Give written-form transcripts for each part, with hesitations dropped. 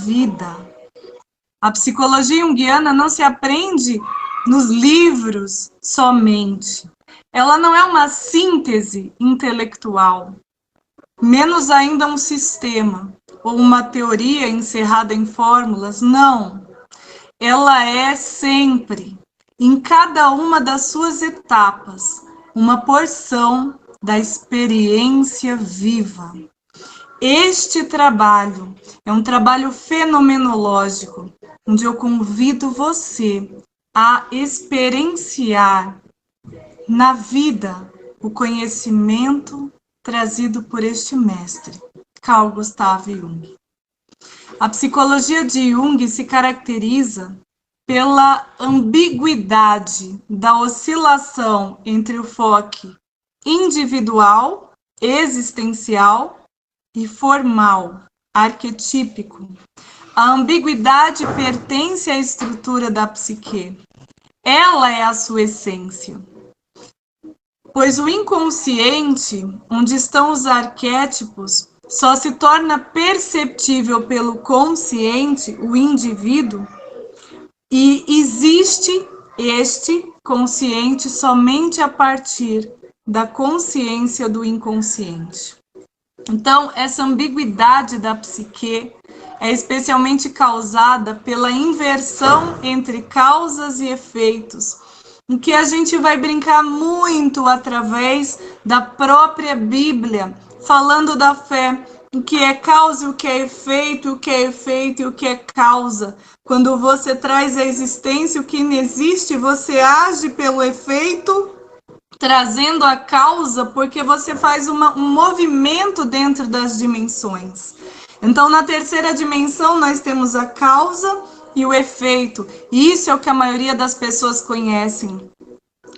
vida. A psicologia junguiana não se aprende nos livros somente. Ela não é uma síntese intelectual, menos ainda um sistema ou uma teoria encerrada em fórmulas, não. Ela é sempre, em cada uma das suas etapas, uma porção da experiência viva. Este trabalho é um trabalho fenomenológico, onde eu convido você a experienciar na vida o conhecimento trazido por este mestre, Carl Gustav Jung. A psicologia de Jung se caracteriza pela ambiguidade da oscilação entre o foco individual, existencial e formal, arquetípico. A ambiguidade pertence à estrutura da psique. Ela é a sua essência. Pois o inconsciente, onde estão os arquétipos, só se torna perceptível pelo consciente, o indivíduo, e existe este consciente somente a partir da consciência do inconsciente. Então, essa ambiguidade da psique é especialmente causada pela inversão entre causas e efeitos, em que a gente vai brincar muito através da própria Bíblia, falando da fé, o que é causa, o que é efeito, o que é efeito e o que é causa. Quando você traz à existência o que inexiste, você age pelo efeito, trazendo a causa, porque você faz um movimento dentro das dimensões. Então, na terceira dimensão, nós temos a causa e o efeito. E isso é o que a maioria das pessoas conhecem.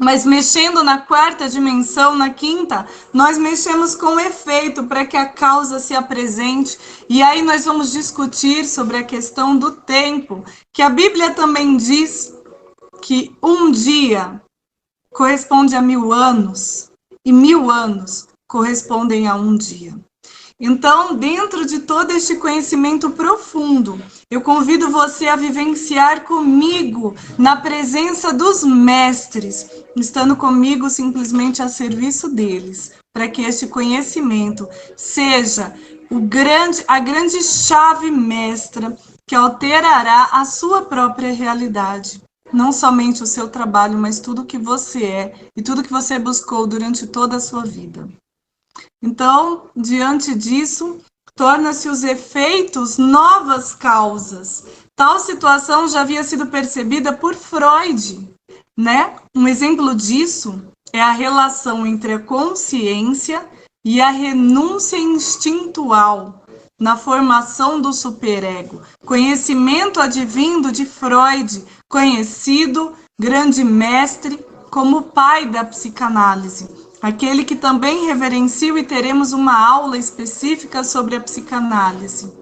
Mas mexendo na quarta dimensão, na quinta, nós mexemos com o efeito para que a causa se apresente. E aí nós vamos discutir sobre a questão do tempo, que a Bíblia também diz que um dia corresponde a 1000 anos, e 1000 anos correspondem a um dia. Então, dentro de todo este conhecimento profundo, eu convido você a vivenciar comigo na presença dos mestres, estando comigo simplesmente a serviço deles, para que este conhecimento seja a grande chave mestra que alterará a sua própria realidade. Não somente o seu trabalho, mas tudo que você é e tudo que você buscou durante toda a sua vida. Então, diante disso, torna-se os efeitos novas causas. Tal situação já havia sido percebida por Freud, né? Um exemplo disso é a relação entre a consciência e a renúncia instintual na formação do superego. Conhecimento advindo de Freud, conhecido grande mestre como pai da psicanálise. Aquele que também reverencio, e teremos uma aula específica sobre a psicanálise.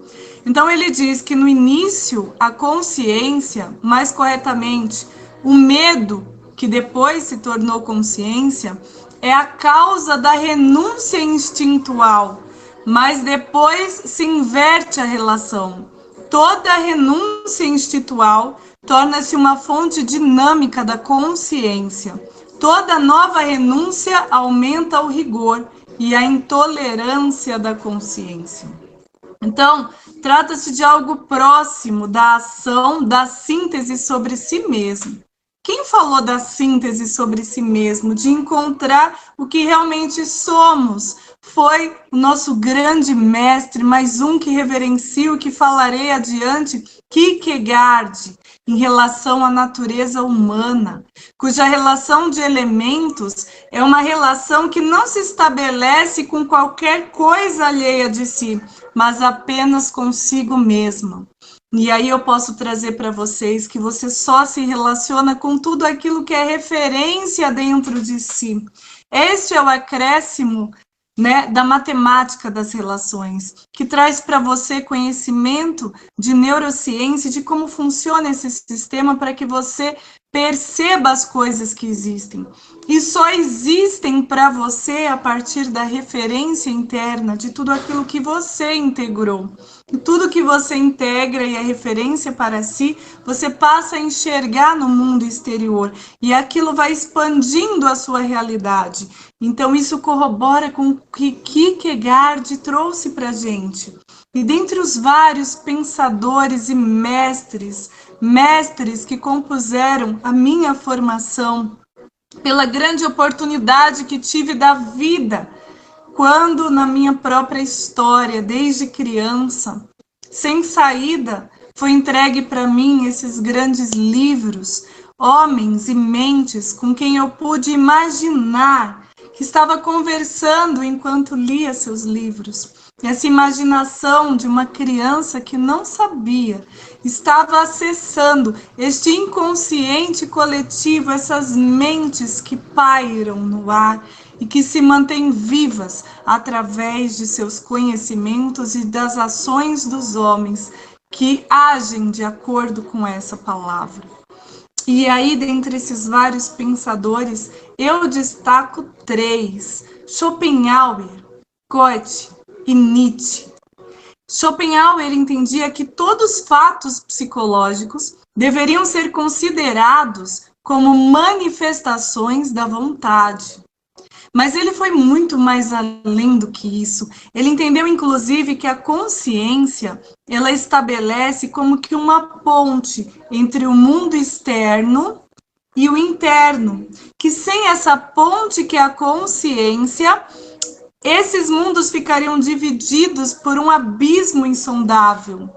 Então ele diz que no início a consciência, mais corretamente, o medo, que depois se tornou consciência, é a causa da renúncia instintual, mas depois se inverte a relação. Toda renúncia instintual torna-se uma fonte dinâmica da consciência. Toda nova renúncia aumenta o rigor e a intolerância da consciência. Então, trata-se de algo próximo da ação, da síntese sobre si mesmo. Quem falou da síntese sobre si mesmo, de encontrar o que realmente somos? Foi o nosso grande mestre, mais um que reverencio, que falarei adiante, Kierkegaard, em relação à natureza humana, cuja relação de elementos é uma relação que não se estabelece com qualquer coisa alheia de si, mas apenas consigo mesma. E aí eu posso trazer para vocês que você só se relaciona com tudo aquilo que é referência dentro de si. Este é o acréscimo, né, da matemática das relações, que traz para você conhecimento de neurociência, de como funciona esse sistema, para que você Perceba as coisas que existem. E só existem para você a partir da referência interna de tudo aquilo que você integrou. E tudo que você integra e é referência para si, você passa a enxergar no mundo exterior. E aquilo vai expandindo a sua realidade. Então isso corrobora com o que Kierkegaard trouxe para a gente. E dentre os vários pensadores e mestres que compuseram a minha formação, pela grande oportunidade que tive da vida, quando na minha própria história, desde criança, sem saída, foi entregue para mim esses grandes livros, homens e mentes com quem eu pude imaginar que estava conversando enquanto lia seus livros. Essa imaginação de uma criança que não sabia, estava acessando este inconsciente coletivo, essas mentes que pairam no ar e que se mantêm vivas através de seus conhecimentos e das ações dos homens que agem de acordo com essa palavra. E aí, dentre esses vários pensadores, eu destaco 3: Schopenhauer, Goethe e Nietzsche. Schopenhauer entendia que todos os fatos psicológicos deveriam ser considerados como manifestações da vontade. Mas ele foi muito mais além do que isso. Ele entendeu, inclusive, que a consciência, ela estabelece como que uma ponte entre o mundo externo e o interno. Que sem essa ponte que é a consciência, esses mundos ficariam divididos por um abismo insondável.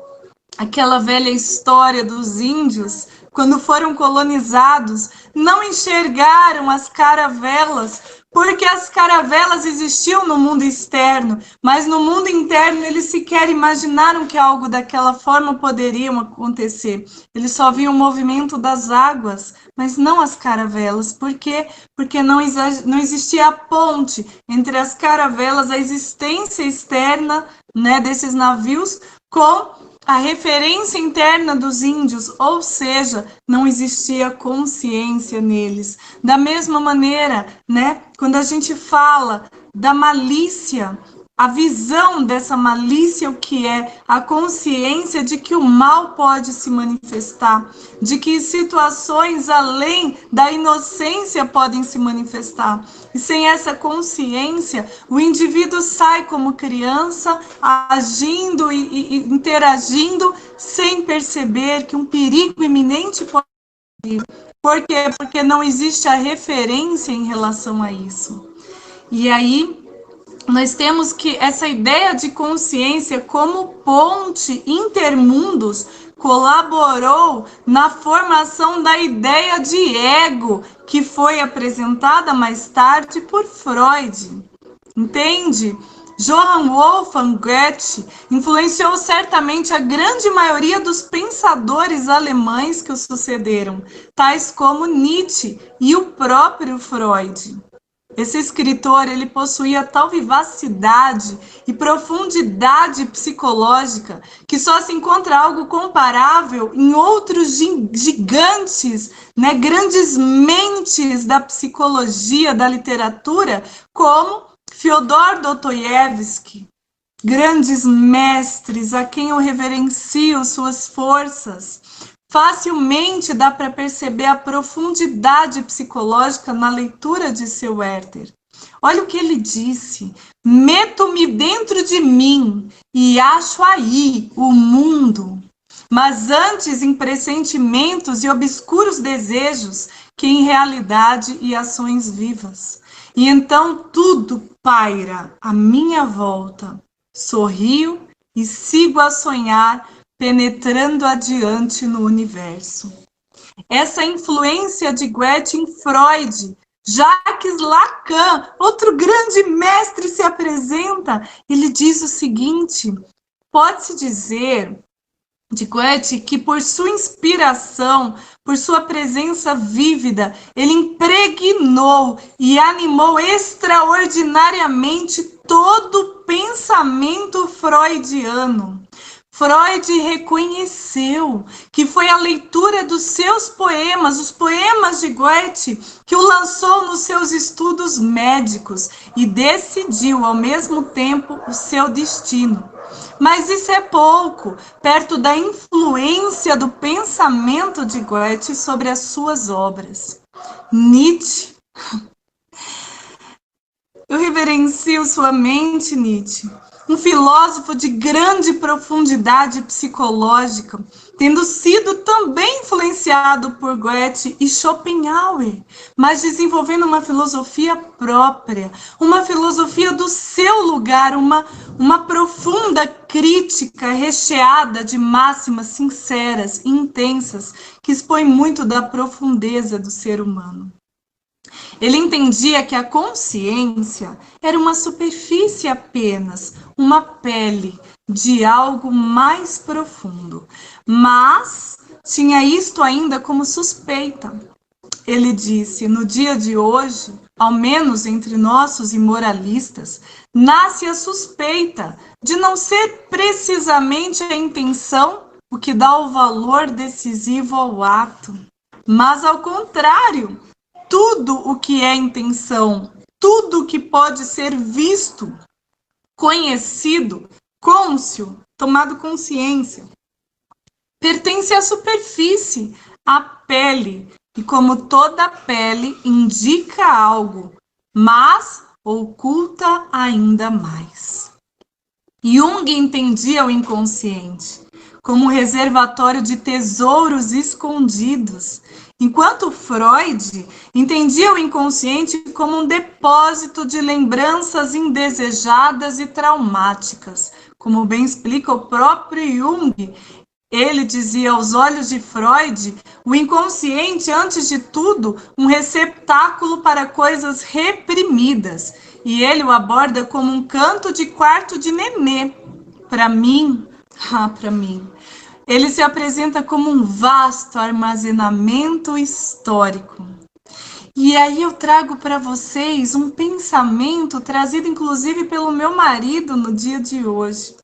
Aquela velha história dos índios, quando foram colonizados, não enxergaram as caravelas, porque as caravelas existiam no mundo externo, mas no mundo interno eles sequer imaginaram que algo daquela forma poderia acontecer. Eles só viam o movimento das águas, mas não as caravelas. Por quê? Porque não existia a ponte entre as caravelas, a existência externa, né, desses navios, com a referência interna dos índios, ou seja, não existia consciência neles. Da mesma maneira, né, quando a gente fala da malícia, a visão dessa malícia, o que é a consciência de que o mal pode se manifestar, de que situações além da inocência podem se manifestar. E sem essa consciência, o indivíduo sai como criança, agindo e interagindo, sem perceber que um perigo iminente pode vir. Por quê? Porque não existe a referência em relação a isso. E aí, nós temos que essa ideia de consciência como ponte intermundos colaborou na formação da ideia de ego, que foi apresentada mais tarde por Freud. Entende? Johann Wolfgang Goethe influenciou certamente a grande maioria dos pensadores alemães que o sucederam, tais como Nietzsche e o próprio Freud. Esse escritor, ele possuía tal vivacidade e profundidade psicológica que só se encontra algo comparável em outros gigantes, né, grandes mentes da psicologia, da literatura, como Fyodor Dostoiévski, grandes mestres a quem eu reverencio suas forças. Facilmente dá para perceber a profundidade psicológica na leitura de seu Werther. Olha o que ele disse: meto-me dentro de mim e acho aí o mundo, mas antes em pressentimentos e obscuros desejos que em realidade e ações vivas. E então tudo paira à minha volta. Sorrio e sigo a sonhar, penetrando adiante no universo. Essa influência de Goethe em Freud, Jacques Lacan, outro grande mestre, se apresenta. Ele diz o seguinte: pode-se dizer de Goethe que por sua inspiração, por sua presença vívida, ele impregnou e animou extraordinariamente todo o pensamento freudiano. Freud reconheceu que foi a leitura dos seus poemas, os poemas de Goethe, que o lançou nos seus estudos médicos e decidiu, ao mesmo tempo, o seu destino. Mas isso é pouco, perto da influência do pensamento de Goethe sobre as suas obras. Nietzsche. Eu reverencio sua mente, Nietzsche, um filósofo de grande profundidade psicológica, tendo sido também influenciado por Goethe e Schopenhauer, mas desenvolvendo uma filosofia própria, uma filosofia do seu lugar, uma profunda crítica recheada de máximas sinceras e intensas, que expõe muito da profundeza do ser humano. Ele entendia que a consciência era uma superfície apenas, uma pele de algo mais profundo, mas tinha isto ainda como suspeita. Ele disse, no dia de hoje, ao menos entre nossos imoralistas, nasce a suspeita de não ser precisamente a intenção o que dá o valor decisivo ao ato, mas ao contrário, tudo o que é intenção, tudo o que pode ser visto, conhecido, cônscio, tomado consciência, pertence à superfície, à pele, e como toda pele indica algo, mas oculta ainda mais. Jung entendia o inconsciente como um reservatório de tesouros escondidos, enquanto Freud entendia o inconsciente como um depósito de lembranças indesejadas e traumáticas. Como bem explica o próprio Jung, ele dizia aos olhos de Freud, o inconsciente, antes de tudo, um receptáculo para coisas reprimidas. E ele o aborda como um canto de quarto de nenê. Para mim, ele se apresenta como um vasto armazenamento histórico. E aí eu trago para vocês um pensamento trazido inclusive pelo meu marido no dia de hoje.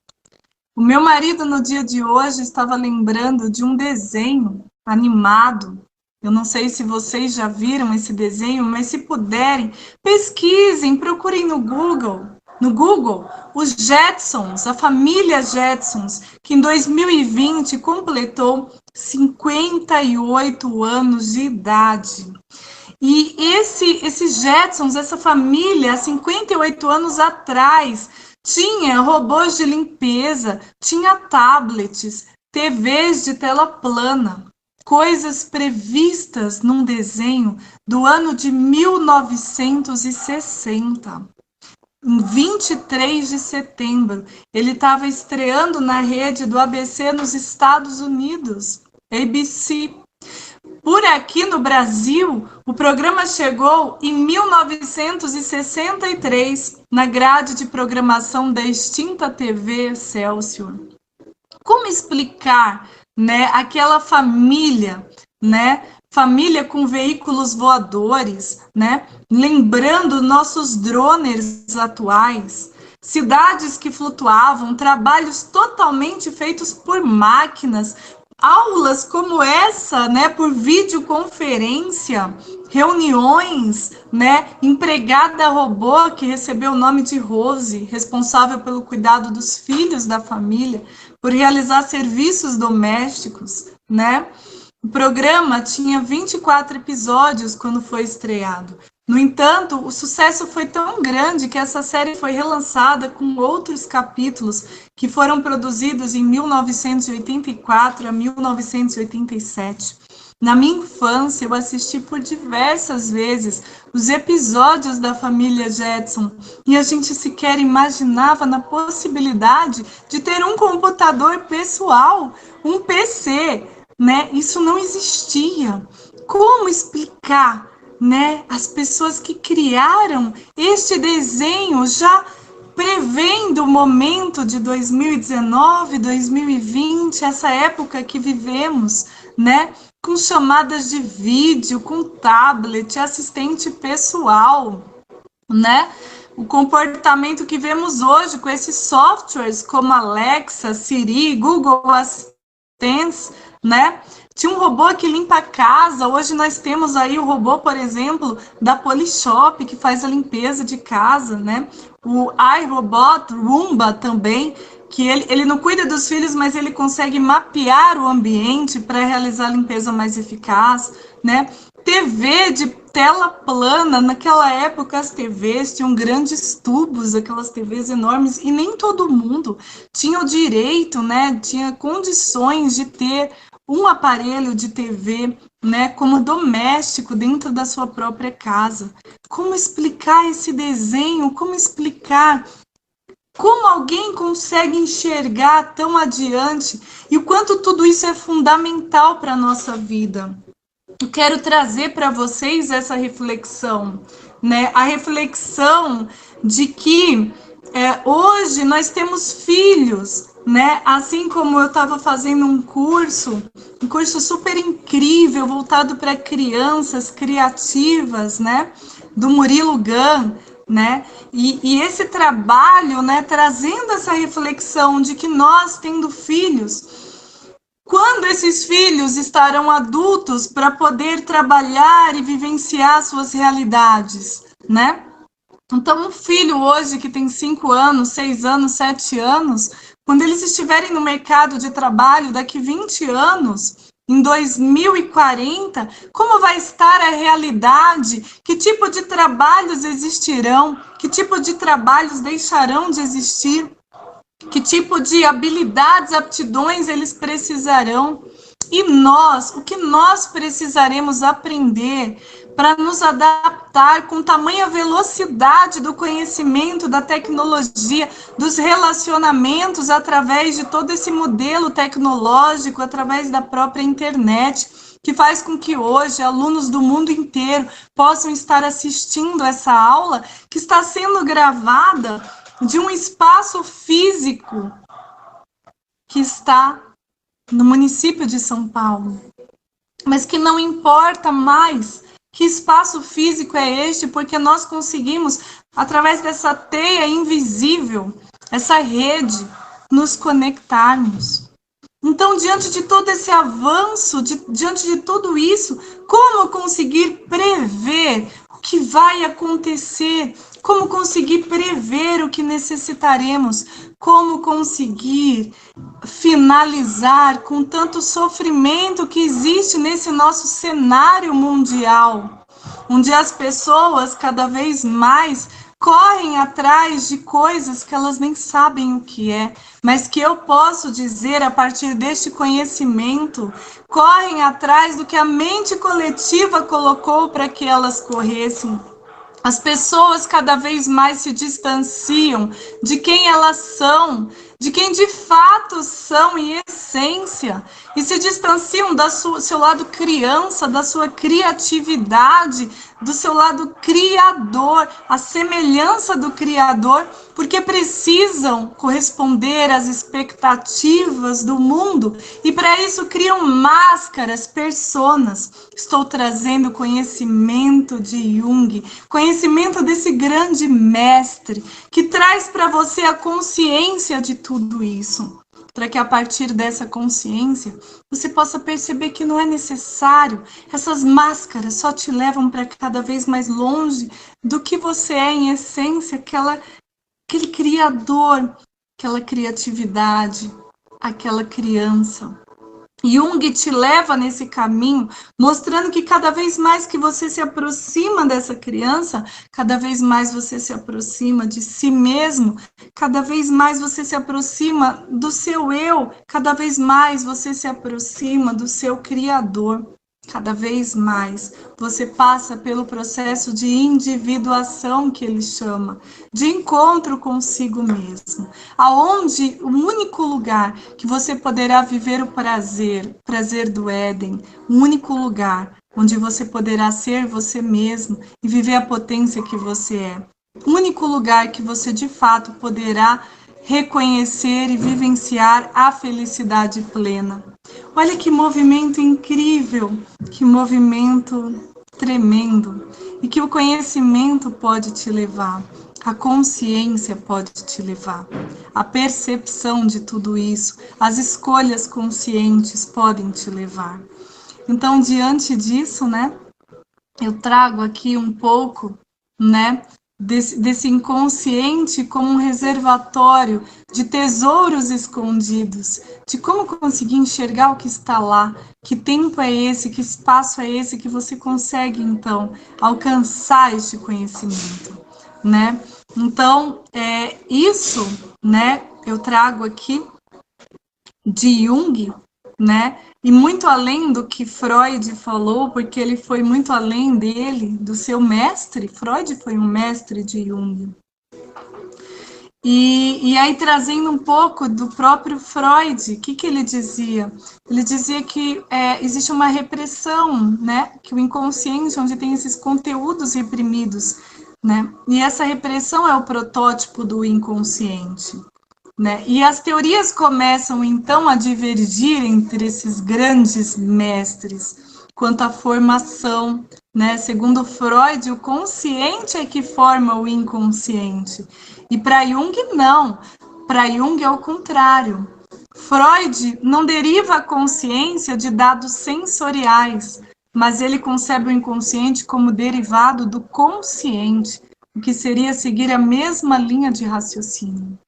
O meu marido no dia de hoje estava lembrando de um desenho animado. Eu não sei se vocês já viram esse desenho, mas se puderem, pesquisem, procurem no Google, os Jetsons, a família Jetsons, que em 2020 completou 58 anos de idade. E esses Jetsons, essa família, há 58 anos atrás, tinha robôs de limpeza, tinha tablets, TVs de tela plana, coisas previstas num desenho do ano de 1960. Em 23 de setembro, ele estava estreando na rede do ABC nos Estados Unidos, ABC. Por aqui no Brasil, o programa chegou em 1963, na grade de programação da extinta TV Excelsior. Como explicar, aquela família, família com veículos voadores, lembrando nossos droners atuais, cidades que flutuavam, trabalhos totalmente feitos por máquinas, aulas como essa, por videoconferência, reuniões, empregada robô que recebeu o nome de Rose, responsável pelo cuidado dos filhos da família, por realizar serviços domésticos, O programa tinha 24 episódios quando foi estreado. No entanto, o sucesso foi tão grande que essa série foi relançada com outros capítulos que foram produzidos em 1984 a 1987. Na minha infância, eu assisti por diversas vezes os episódios da família Jetson e a gente sequer imaginava na possibilidade de ter um computador pessoal, um PC, Isso não existia. Como explicar? As pessoas que criaram este desenho já prevendo o momento de 2019, 2020, essa época que vivemos, com chamadas de vídeo, com tablet, assistente pessoal, O comportamento que vemos hoje com esses softwares como Alexa, Siri, Google Assistente, né? Tinha um robô que limpa a casa, hoje nós temos aí o robô, por exemplo, da Polishop, que faz a limpeza de casa, né? O iRobot, Roomba também, que ele não cuida dos filhos, mas ele consegue mapear o ambiente para realizar a limpeza mais eficaz, né? TV de tela plana, naquela época as TVs tinham grandes tubos, aquelas TVs enormes, e nem todo mundo tinha o direito, né, tinha condições de ter um aparelho de TV, né, como doméstico dentro da sua própria casa. Como explicar esse desenho? Como explicar como alguém consegue enxergar tão adiante e o quanto tudo isso é fundamental para a nossa vida? Eu quero trazer para vocês essa reflexão, né? A reflexão de que hoje nós temos filhos, né? Assim como eu estava fazendo um curso super incrível, voltado para crianças criativas, né? Do Murilo Gun, né? E esse trabalho, né? Trazendo essa reflexão de que nós, tendo filhos, quando esses filhos estarão adultos para poder trabalhar e vivenciar suas realidades, né? Então, um filho hoje que tem 5 anos, 6 anos, 7 anos, quando eles estiverem no mercado de trabalho daqui 20 anos, em 2040, como vai estar a realidade? Que tipo de trabalhos existirão? Que tipo de trabalhos deixarão de existir? Que tipo de habilidades, aptidões eles precisarão? E nós, o que nós precisaremos aprender para nos adaptar com tamanha velocidade do conhecimento, da tecnologia, dos relacionamentos através de todo esse modelo tecnológico, através da própria internet, que faz com que hoje alunos do mundo inteiro possam estar assistindo essa aula que está sendo gravada de um espaço físico que está no município de São Paulo, mas que não importa mais que espaço físico é este, porque nós conseguimos, através dessa teia invisível, essa rede, nos conectarmos. Então, diante de todo esse avanço, diante de tudo isso, como conseguir prever o que vai acontecer? Como conseguir prever o que necessitaremos? Como conseguir finalizar com tanto sofrimento que existe nesse nosso cenário mundial, onde as pessoas cada vez mais correm atrás de coisas que elas nem sabem o que é, mas que eu posso dizer a partir deste conhecimento, correm atrás do que a mente coletiva colocou para que elas corressem. As pessoas cada vez mais se distanciam de quem elas são, de quem de fato são em essência, e se distanciam do seu lado criança, da sua criatividade, do seu lado criador, a semelhança do Criador, porque precisam corresponder às expectativas do mundo e para isso criam máscaras, personas. Estou trazendo conhecimento de Jung, conhecimento desse grande mestre que traz para você a consciência de tudo isso, para que a partir dessa consciência você possa perceber que não é necessário. Essas máscaras só te levam para cada vez mais longe do que você é em essência, aquele criador, aquela criatividade, aquela criança. Jung te leva nesse caminho, mostrando que cada vez mais que você se aproxima dessa criança, cada vez mais você se aproxima de si mesmo, cada vez mais você se aproxima do seu eu, cada vez mais você se aproxima do seu Criador. Cada vez mais você passa pelo processo de individuação que ele chama, de encontro consigo mesmo, aonde o único lugar que você poderá viver o prazer do Éden, o único lugar onde você poderá ser você mesmo e viver a potência que você é, o único lugar que você de fato poderá reconhecer e vivenciar a felicidade plena. Olha que movimento incrível, que movimento tremendo, e que o conhecimento pode te levar. a consciência pode te levar. A percepção de tudo isso, as escolhas conscientes podem te levar. Então, diante disso, né, eu trago aqui um pouco, né, desse inconsciente como um reservatório de tesouros escondidos, de como conseguir enxergar o que está lá, que tempo é esse, que espaço é esse que você consegue, então, alcançar este conhecimento, né? Então, isso, né, eu trago aqui de Jung, né? E muito além do que Freud falou, porque ele foi muito além dele, do seu mestre. Freud foi um mestre de Jung. E aí, trazendo um pouco do próprio Freud, o que ele dizia? Ele dizia que existe uma repressão, né? Que o inconsciente, onde tem esses conteúdos reprimidos, né? E essa repressão é o protótipo do inconsciente. Né? E as teorias começam, então, a divergir entre esses grandes mestres quanto à formação. Né? Segundo Freud, o consciente é que forma o inconsciente. E para Jung, não. Para Jung é o contrário. Freud não deriva a consciência de dados sensoriais, mas ele concebe o inconsciente como derivado do consciente, o que seria seguir a mesma linha de raciocínio.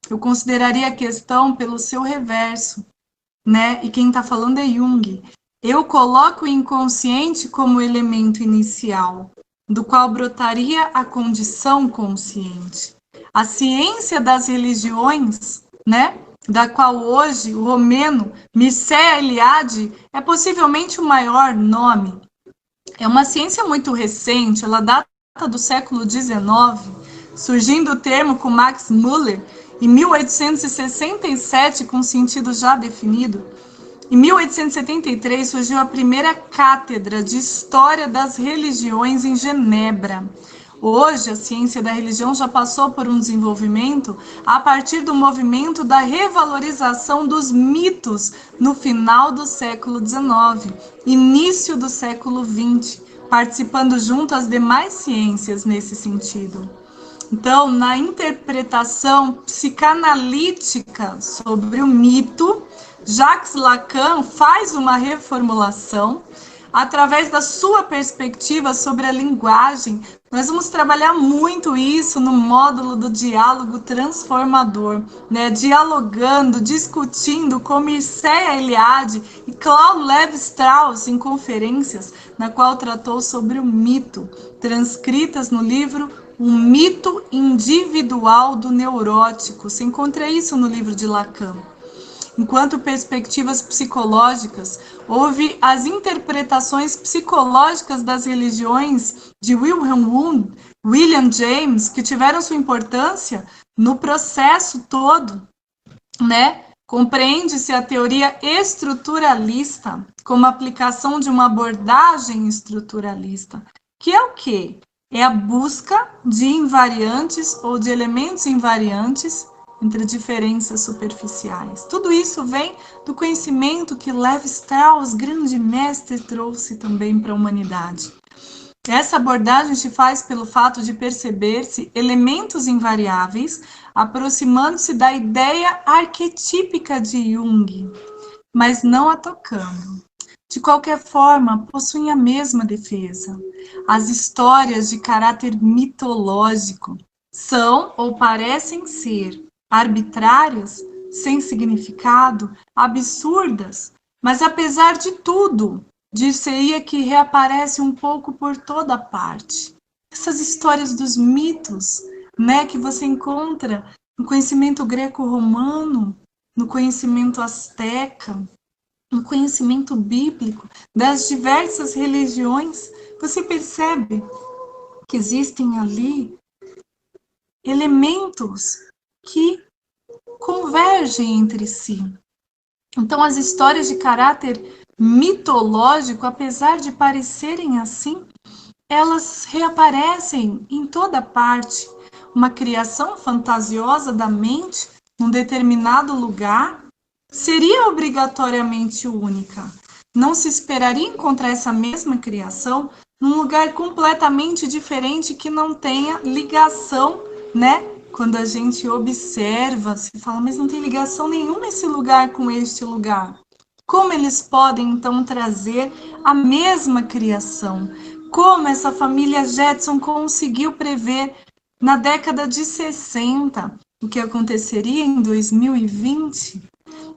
Eu consideraria a questão pelo seu reverso, né? E quem está falando é Jung. Eu coloco o inconsciente como elemento inicial, do qual brotaria a condição consciente. A ciência das religiões, né? Da qual hoje o romeno Mircea Eliade é possivelmente o maior nome. É uma ciência muito recente, ela data do século XIX, surgindo o termo com Max Müller, em 1867, com sentido já definido. Em 1873, surgiu a primeira cátedra de História das Religiões em Genebra. Hoje, a ciência da religião já passou por um desenvolvimento a partir do movimento da revalorização dos mitos no final do século XIX, início do século XX, participando junto às demais ciências nesse sentido. Então, na interpretação psicanalítica sobre o mito, Jacques Lacan faz uma reformulação através da sua perspectiva sobre a linguagem. Nós vamos trabalhar muito isso no módulo do diálogo transformador, né? Dialogando, discutindo com Mircea Eliade e Claude Lévi-Strauss em conferências, na qual tratou sobre o mito, transcritas no livro Um Mito Individual do Neurótico. Você encontra isso no livro de Lacan. Enquanto perspectivas psicológicas, houve as interpretações psicológicas das religiões de Wilhelm Wundt, William James, que tiveram sua importância no processo todo, né? Compreende-se a teoria estruturalista como aplicação de uma abordagem estruturalista, que é o quê? É a busca de invariantes ou de elementos invariantes entre diferenças superficiais. Tudo isso vem do conhecimento que Lévi-Strauss, grande mestre, trouxe também para a humanidade. Essa abordagem se faz pelo fato de perceber-se elementos invariáveis, aproximando-se da ideia arquetípica de Jung, mas não a tocando. De qualquer forma, possuem a mesma defesa. As histórias de caráter mitológico são ou parecem ser arbitrárias, sem significado, absurdas, mas apesar de tudo, dir-se-ia que reaparece um pouco por toda parte. Essas histórias dos mitos, né, que você encontra no conhecimento greco-romano, no conhecimento asteca, no conhecimento bíblico, das diversas religiões, você percebe que existem ali elementos que convergem entre si. Então, as histórias de caráter mitológico, apesar de parecerem assim, elas reaparecem em toda parte. Uma criação fantasiosa da mente num determinado lugar seria obrigatoriamente única. Não se esperaria encontrar essa mesma criação num lugar completamente diferente que não tenha ligação né? Quando a gente observa, se fala, mas não tem ligação nenhuma esse lugar com este lugar. Como eles podem, então, trazer a mesma criação? Como essa família Jetson conseguiu prever na década de 60 o que aconteceria em 2020?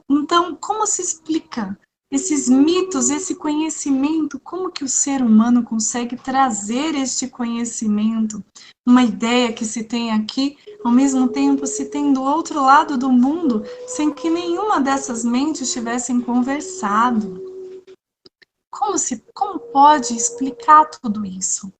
Então, como se explica esses mitos, esse conhecimento? Como que o ser humano consegue trazer este conhecimento? Uma ideia que se tem aqui, ao mesmo tempo se tem do outro lado do mundo, sem que nenhuma dessas mentes tivessem conversado. Como pode explicar tudo isso?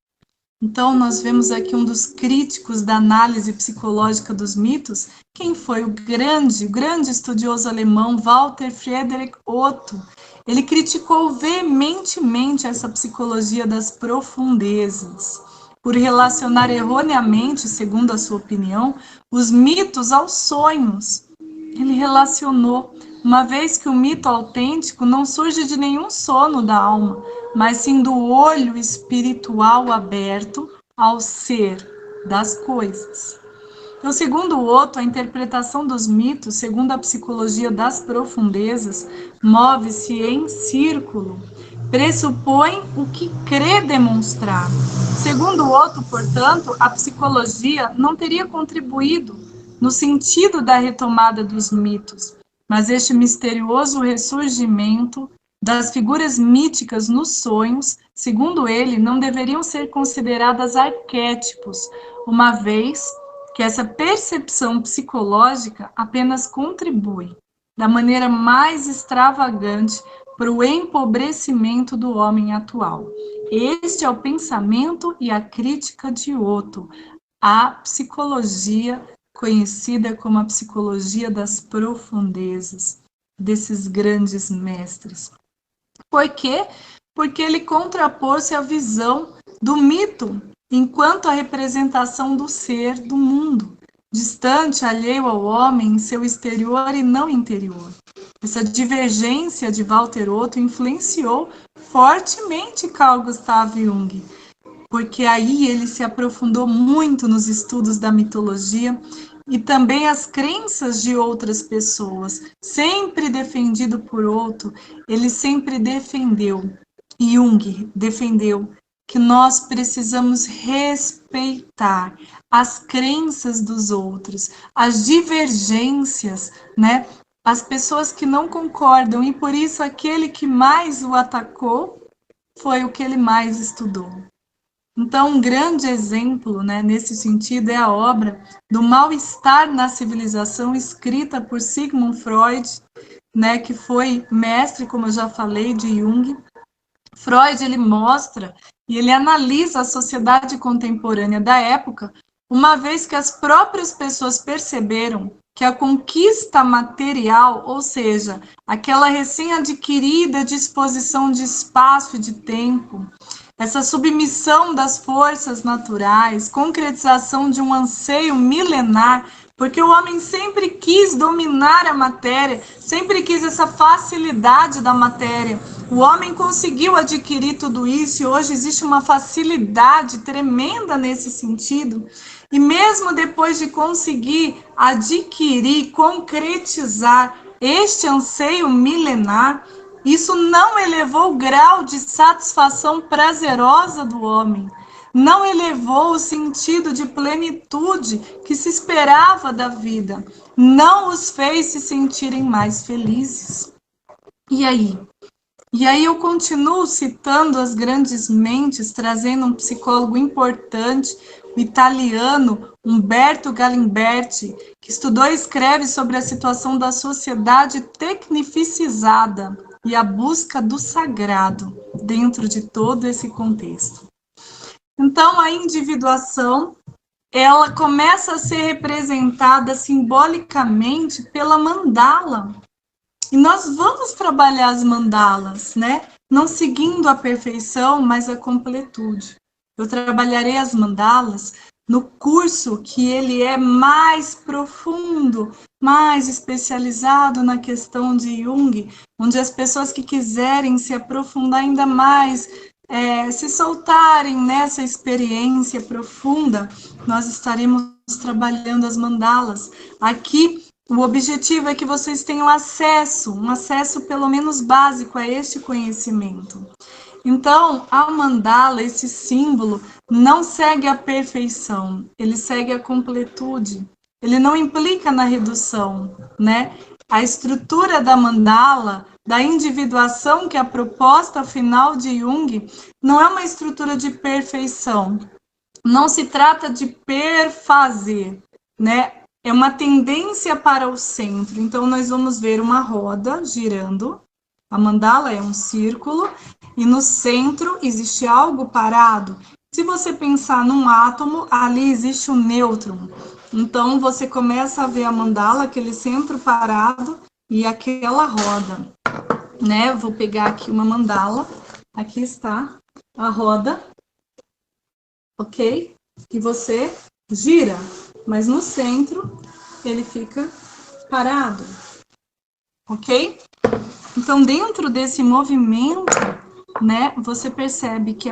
Então, nós vemos aqui um dos críticos da análise psicológica dos mitos, quem foi o grande estudioso alemão Walter Friedrich Otto. Ele criticou veementemente essa psicologia das profundezas, por relacionar erroneamente, segundo a sua opinião, os mitos aos sonhos. Ele relacionou, uma vez que o mito autêntico não surge de nenhum sono da alma, mas sim do olho espiritual aberto ao ser das coisas. Então, segundo Otto, a interpretação dos mitos, segundo a psicologia das profundezas, move-se em círculo, pressupõe o que crê demonstrar. Segundo Otto, portanto, a psicologia não teria contribuído no sentido da retomada dos mitos, mas este misterioso ressurgimento das figuras míticas nos sonhos, segundo ele, não deveriam ser consideradas arquétipos, uma vez que essa percepção psicológica apenas contribui, da maneira mais extravagante, para o empobrecimento do homem atual. Este é o pensamento e a crítica de Otto, a psicologia conhecida como a psicologia das profundezas, desses grandes mestres. Por quê? Porque ele contrapôs-se à visão do mito enquanto a representação do ser do mundo, distante, alheio ao homem em seu exterior e não interior. Essa divergência de Walter Otto influenciou fortemente Carl Gustav Jung, porque aí ele se aprofundou muito nos estudos da mitologia e também as crenças de outras pessoas, sempre defendido por Otto, ele sempre defendeu, Jung defendeu, que nós precisamos respeitar as crenças dos outros, as divergências, né? As pessoas que não concordam, e por isso aquele que mais o atacou foi o que ele mais estudou. Então, um grande exemplo, né, nesse sentido é a obra do Mal-Estar na Civilização, escrita por Sigmund Freud, né, que foi mestre, como eu já falei, de Jung. Freud, ele mostra e ele analisa a sociedade contemporânea da época, uma vez que as próprias pessoas perceberam que a conquista material, ou seja, aquela recém-adquirida disposição de espaço e de tempo, essa submissão das forças naturais, concretização de um anseio milenar, porque o homem sempre quis dominar a matéria, sempre quis essa facilidade da matéria. O homem conseguiu adquirir tudo isso e hoje existe uma facilidade tremenda nesse sentido. E mesmo depois de conseguir adquirir, concretizar este anseio milenar, isso não elevou o grau de satisfação prazerosa do homem, não elevou o sentido de plenitude que se esperava da vida, não os fez se sentirem mais felizes. E aí? E aí eu continuo citando as grandes mentes, trazendo um psicólogo importante, o italiano Umberto Galimberti, que estudou e escreve sobre a situação da sociedade tecnificizada e a busca do sagrado dentro de todo esse contexto. Então, a individuação, ela começa a ser representada simbolicamente pela mandala. E nós vamos trabalhar as mandalas, né? Não seguindo a perfeição, mas a completude. Eu trabalharei as mandalas no curso que ele é mais profundo, mais especializado na questão de Jung, onde as pessoas que quiserem se aprofundar ainda mais, se soltarem nessa experiência profunda, nós estaremos trabalhando as mandalas. Aqui, o objetivo é que vocês tenham acesso, um acesso pelo menos básico a este conhecimento. Então, a mandala, esse símbolo, não segue a perfeição, ele segue a completude. Ele não implica na redução, né? A estrutura da mandala, da individuação, que é a proposta final de Jung, não é uma estrutura de perfeição. Não se trata de perfazer, né? É uma tendência para o centro. Então, nós vamos ver uma roda girando. A mandala é um círculo e no centro existe algo parado. Se você pensar num átomo, ali existe um nêutron. Então, você começa a ver a mandala, aquele centro parado e aquela roda, né? Vou pegar aqui uma mandala. Aqui está a roda, ok? E você gira, mas no centro ele fica parado, ok? Então, dentro desse movimento, né, você percebe que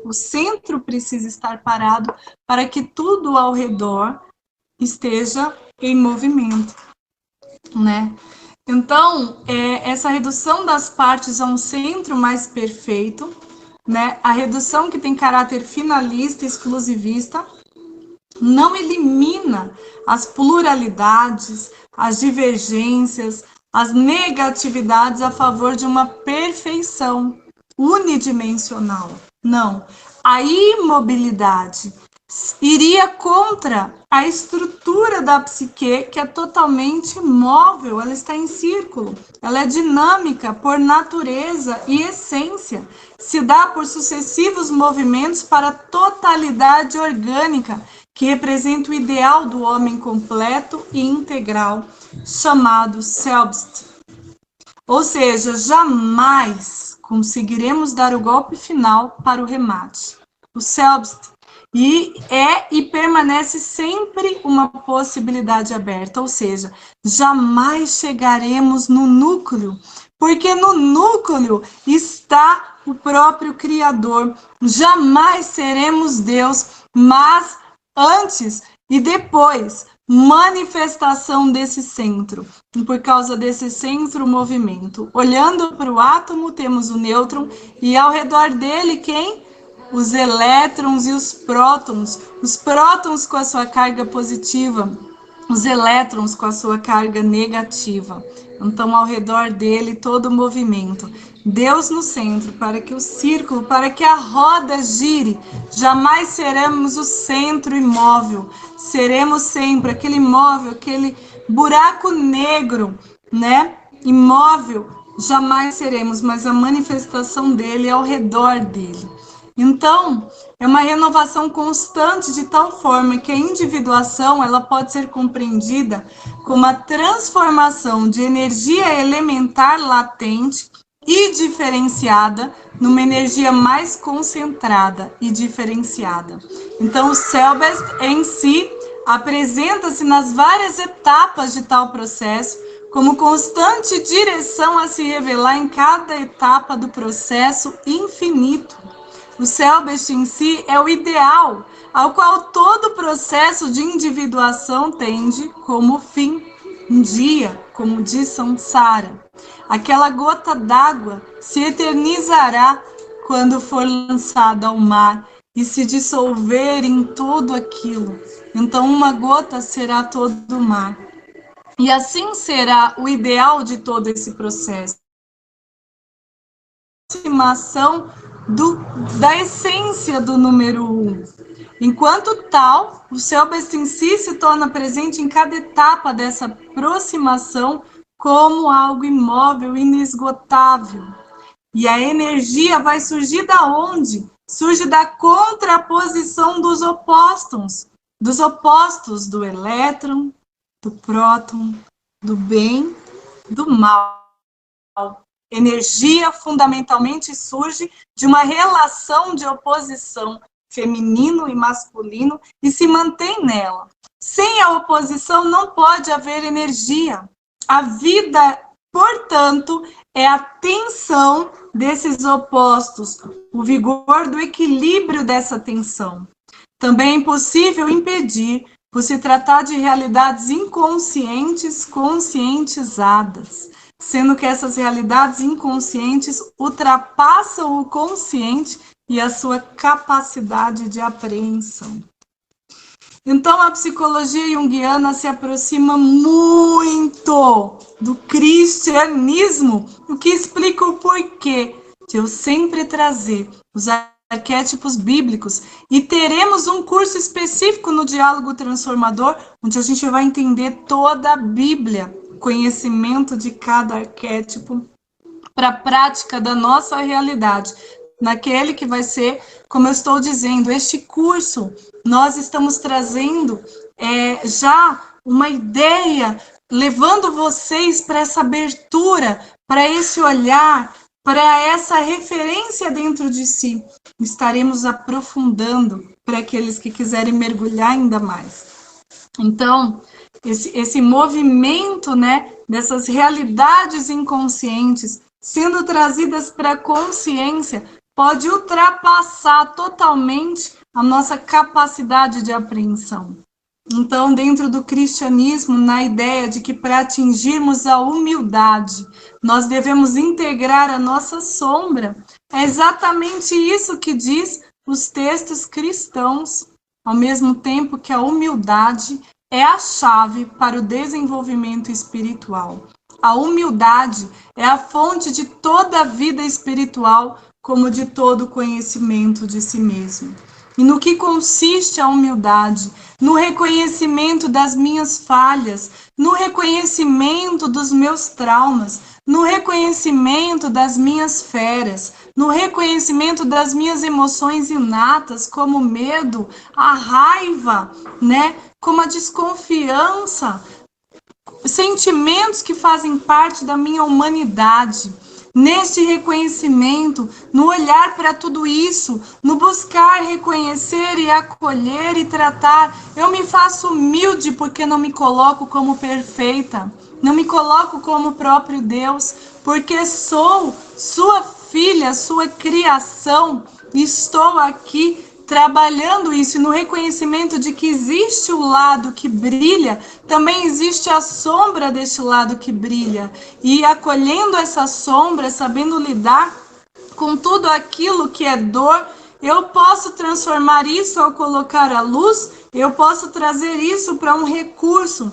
o centro precisa estar parado para que tudo ao redor esteja em movimento, né? Então, essa redução das partes a um centro mais perfeito, né, a redução que tem caráter finalista, exclusivista, não elimina as pluralidades, as divergências, as negatividades a favor de uma perfeição unidimensional. Não. A imobilidade iria contra a estrutura da psique, que é totalmente móvel, ela está em círculo, ela é dinâmica por natureza e essência, se dá por sucessivos movimentos para a totalidade orgânica, que representa o ideal do homem completo e integral, chamado Selbst. Ou seja, jamais conseguiremos dar o golpe final para o remate. O Selbst e permanece sempre uma possibilidade aberta, ou seja, jamais chegaremos no núcleo, porque no núcleo está o próprio Criador. Jamais seremos Deus, mas antes e depois, manifestação desse centro. E por causa desse centro, o movimento. Olhando para o átomo, temos o nêutron, e ao redor dele, quem? Os elétrons e os prótons com a sua carga positiva, os elétrons com a sua carga negativa. Então, ao redor dele, todo o movimento. Deus no centro, para que o círculo, para que a roda gire. Jamais seremos o centro imóvel. Seremos sempre aquele imóvel, aquele buraco negro, né? Imóvel, jamais seremos, mas a manifestação dele é ao redor dele. Então, é uma renovação constante de tal forma que a individuação ela pode ser compreendida como a transformação de energia elementar latente e diferenciada numa energia mais concentrada e diferenciada. Então, o Selbst em si apresenta-se nas várias etapas de tal processo como constante direção a se revelar em cada etapa do processo infinito. O Selbst em si é o ideal, ao qual todo processo de individuação tende como fim. Um dia, como diz Samsara, aquela gota d'água se eternizará quando for lançada ao mar e se dissolver em tudo aquilo. Então, uma gota será todo o mar. E assim será o ideal de todo esse processo. Aproximação da essência do número 1. Enquanto tal, o Selbst em si se torna presente em cada etapa dessa aproximação como algo imóvel, inesgotável. E a energia vai surgir da onde? Surge da contraposição dos opostos do elétron, do próton, do bem, do mal. Energia fundamentalmente surge de uma relação de oposição feminino e masculino e se mantém nela. Sem a oposição não pode haver energia. A vida, portanto, é a tensão desses opostos, o vigor do equilíbrio dessa tensão. Também é impossível impedir por se tratar de realidades inconscientes conscientizadas, sendo que essas realidades inconscientes ultrapassam o consciente e a sua capacidade de apreensão. Então, a psicologia junguiana se aproxima muito do cristianismo, o que explica o porquê de eu sempre trazer os arquétipos bíblicos, e teremos um curso específico no Diálogo Transformador, onde a gente vai entender toda a Bíblia, conhecimento de cada arquétipo para a prática da nossa realidade, naquele que vai ser, como eu estou dizendo, este curso, nós estamos trazendo já uma ideia, levando vocês para essa abertura, para esse olhar, para essa referência dentro de si. Estaremos aprofundando para aqueles que quiserem mergulhar ainda mais. Então, esse movimento, né, dessas realidades inconscientes sendo trazidas para a consciência pode ultrapassar totalmente a nossa capacidade de apreensão. Então, dentro do cristianismo, na ideia de que para atingirmos a humildade, nós devemos integrar a nossa sombra, é exatamente isso que diz os textos cristãos, ao mesmo tempo que a humildade é a chave para o desenvolvimento espiritual. A humildade é a fonte de toda a vida espiritual, como de todo o conhecimento de si mesmo. E no que consiste a humildade? No reconhecimento das minhas falhas, no reconhecimento dos meus traumas, no reconhecimento das minhas feras, no reconhecimento das minhas emoções inatas, como o medo, a raiva, né? Como a desconfiança, sentimentos que fazem parte da minha humanidade. Neste reconhecimento, no olhar para tudo isso, no buscar reconhecer e acolher e tratar, eu me faço humilde porque não me coloco como perfeita, não me coloco como o próprio Deus, porque sou sua filha, sua criação, e estou aqui trabalhando isso, no reconhecimento de que existe o lado que brilha, também existe a sombra deste lado que brilha. E acolhendo essa sombra, sabendo lidar com tudo aquilo que é dor, eu posso transformar isso ao colocar a luz, eu posso trazer isso para um recurso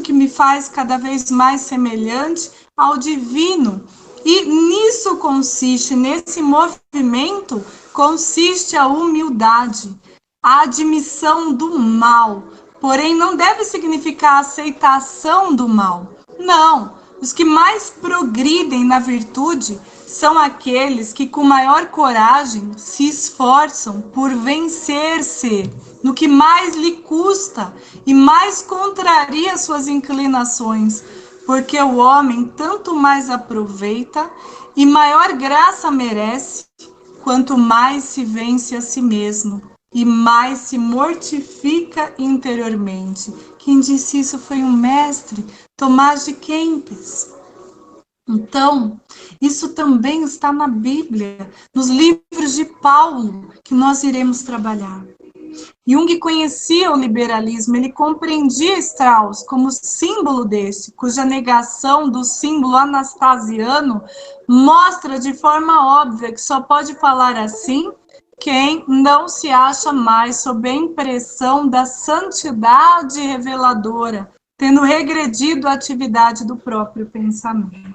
que me faz cada vez mais semelhante ao divino. E nisso consiste, nesse movimento, consiste a humildade, a admissão do mal. Porém, não deve significar a aceitação do mal. Não, os que mais progridem na virtude são aqueles que com maior coragem se esforçam por vencer-se no que mais lhe custa e mais contraria suas inclinações, porque o homem tanto mais aproveita e maior graça merece, quanto mais se vence a si mesmo e mais se mortifica interiormente. Quem disse isso foi um mestre, Tomás de Kempis. Então, isso também está na Bíblia, nos livros de Paulo, que nós iremos trabalhar. Jung conhecia o liberalismo, ele compreendia Strauss como símbolo desse, cuja negação do símbolo anastasiano mostra de forma óbvia que só pode falar assim quem não se acha mais sob a impressão da santidade reveladora, tendo regredido a atividade do próprio pensamento.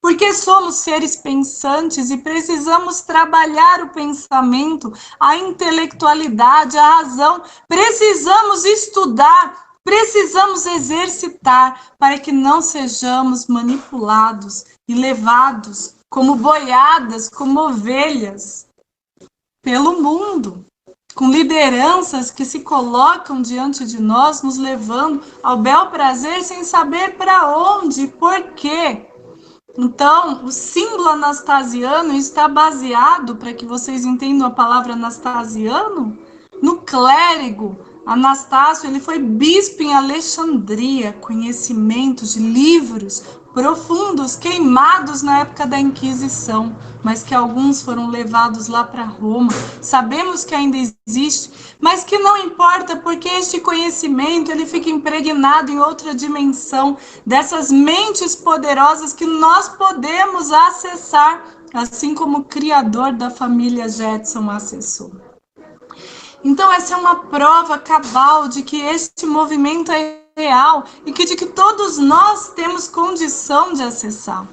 Porque somos seres pensantes e precisamos trabalhar o pensamento, a intelectualidade, a razão. Precisamos estudar, precisamos exercitar para que não sejamos manipulados e levados como boiadas, como ovelhas pelo mundo, com lideranças que se colocam diante de nós, nos levando ao bel prazer sem saber para onde e por quê. Então, o símbolo anastasiano está baseado, para que vocês entendam a palavra anastasiano, no clérigo. Anastácio, ele foi bispo em Alexandria, conhecimentos de livros profundos, queimados na época da Inquisição, mas que alguns foram levados lá para Roma. Sabemos que ainda existe, mas que não importa, porque este conhecimento ele fica impregnado em outra dimensão dessas mentes poderosas que nós podemos acessar, assim como o criador da família Jetson acessou. Então, essa é uma prova cabal de que este movimento é real e de que todos nós temos condição de acessar.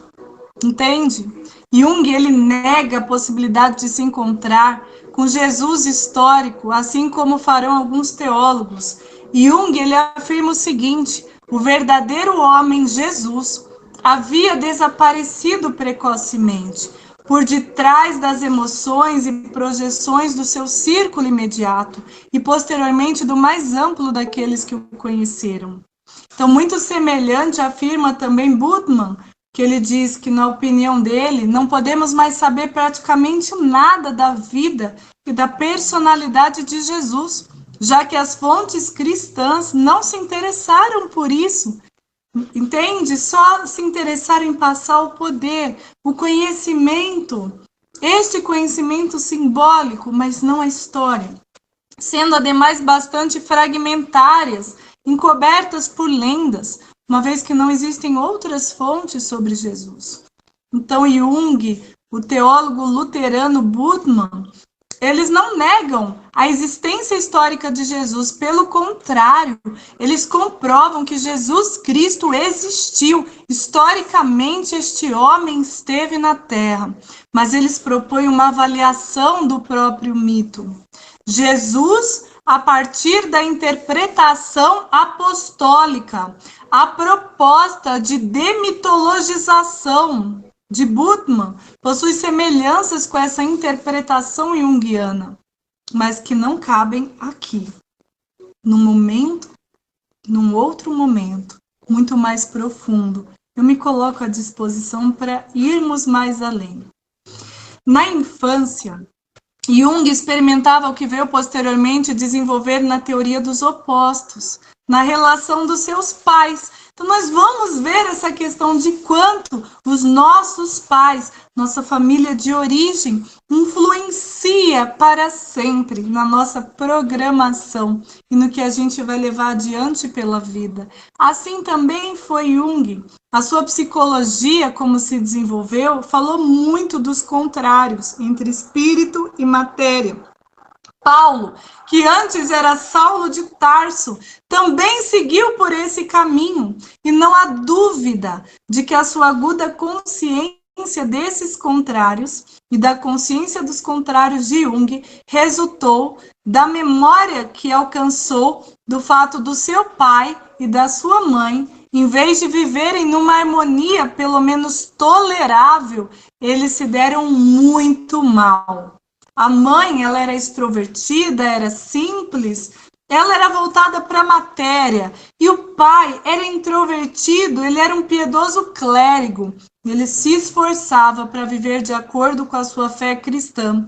Entende? Jung, ele nega a possibilidade de se encontrar com Jesus histórico, assim como farão alguns teólogos. Jung, ele afirma o seguinte: o verdadeiro homem, Jesus, havia desaparecido precocemente, por detrás das emoções e projeções do seu círculo imediato e, posteriormente, do mais amplo daqueles que o conheceram. Então, muito semelhante, afirma também Bultmann, que ele diz que, na opinião dele, não podemos mais saber praticamente nada da vida e da personalidade de Jesus, já que as fontes cristãs não se interessaram por isso. Entende? Só se interessaram em passar o poder, o conhecimento, este conhecimento simbólico, mas não a história, sendo ademais bastante fragmentárias, encobertas por lendas, uma vez que não existem outras fontes sobre Jesus. Então, Jung, o teólogo luterano Bultmann, eles não negam a existência histórica de Jesus, pelo contrário, eles comprovam que Jesus Cristo existiu. Historicamente, este homem esteve na Terra, mas eles propõem uma avaliação do próprio mito. Jesus, a partir da interpretação apostólica, a proposta de demitologização de Bultmann possui semelhanças com essa interpretação junguiana, mas que não cabem aqui, num outro momento, muito mais profundo. Eu me coloco à disposição para irmos mais além. Na infância, Jung experimentava o que veio posteriormente desenvolver na teoria dos opostos, na relação dos seus pais. Então, nós vamos ver essa questão de quanto os nossos pais, nossa família de origem, influencia para sempre na nossa programação e no que a gente vai levar adiante pela vida. Assim também foi Jung. A sua psicologia, como se desenvolveu, falou muito dos contrários entre espírito e matéria. Paulo, que antes era Saulo de Tarso, também seguiu por esse caminho, e não há dúvida de que a sua aguda consciência desses contrários e da consciência dos contrários de Jung resultou da memória que alcançou do fato do seu pai e da sua mãe, em vez de viverem numa harmonia pelo menos tolerável, eles se deram muito mal. A mãe, ela era extrovertida, era simples, ela era voltada para a matéria. E o pai era introvertido, ele era um piedoso clérigo. Ele se esforçava para viver de acordo com a sua fé cristã,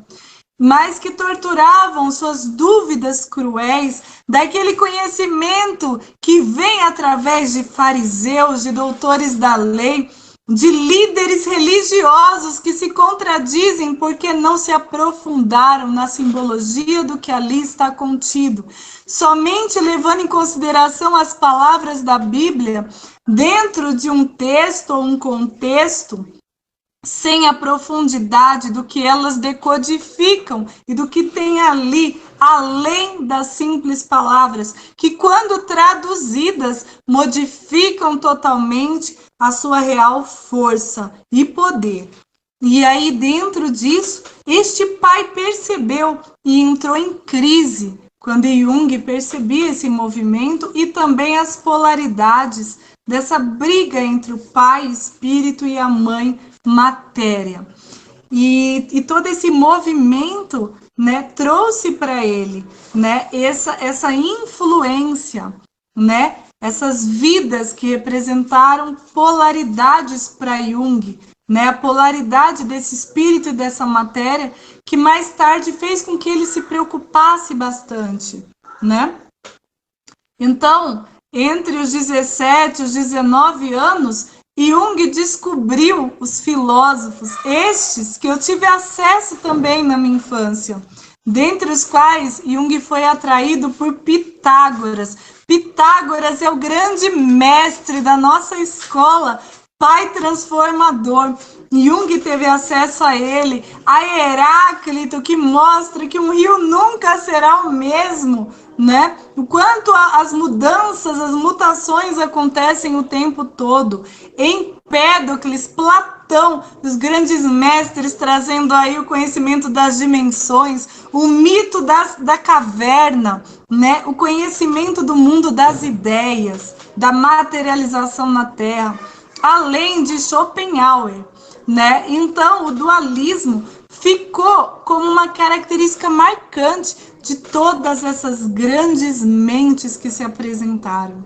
mas que torturavam suas dúvidas cruéis daquele conhecimento que vem através de fariseus, de doutores da lei, de líderes religiosos que se contradizem porque não se aprofundaram na simbologia do que ali está contido, somente levando em consideração as palavras da Bíblia dentro de um texto ou um contexto, sem a profundidade do que elas decodificam e do que tem ali, além das simples palavras, que quando traduzidas, modificam totalmente a sua real força e poder. E aí, dentro disso, este pai percebeu e entrou em crise quando Jung percebia esse movimento e também as polaridades dessa briga entre o pai espírito e a mãe matéria. E todo esse movimento, né, trouxe para ele, né, essa influência, né, essas vidas que representaram polaridades para Jung, né, a polaridade desse espírito e dessa matéria, que mais tarde fez com que ele se preocupasse bastante, né? Então, entre os 17 e os 19 anos, Jung descobriu os filósofos, estes que eu tive acesso também na minha infância, dentre os quais Jung foi atraído por Pitágoras. Pitágoras é o grande mestre da nossa escola, pai transformador. Jung teve acesso a ele, a Heráclito, que mostra que um rio nunca será o mesmo, né? O quanto as mudanças, as mutações acontecem o tempo todo. Empédocles, Platão, os grandes mestres trazendo aí o conhecimento das dimensões, o mito da caverna, né? O conhecimento do mundo das ideias, da materialização na Terra, além de Schopenhauer, né? Então, o dualismo ficou como uma característica marcante de todas essas grandes mentes que se apresentaram.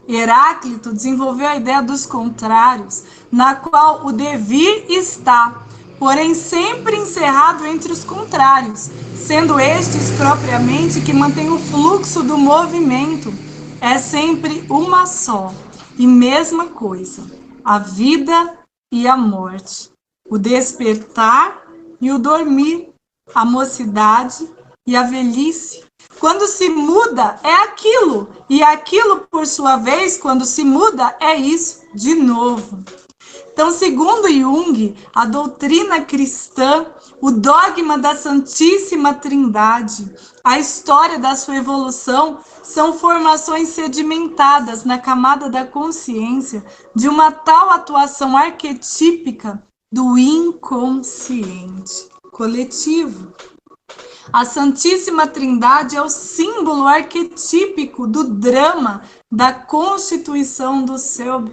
Heráclito desenvolveu a ideia dos contrários, na qual o devir está, porém sempre encerrado entre os contrários, sendo estes propriamente que mantêm o fluxo do movimento. É sempre uma só e mesma coisa, a vida e a morte, o despertar e o dormir, a mocidade e a velhice. Quando se muda, é aquilo, e aquilo, por sua vez, quando se muda, é isso de novo. Então, segundo Jung, a doutrina cristã, o dogma da Santíssima Trindade, a história da sua evolução, são formações sedimentadas na camada da consciência de uma tal atuação arquetípica do inconsciente coletivo. A Santíssima Trindade é o símbolo arquetípico do drama da constituição do seu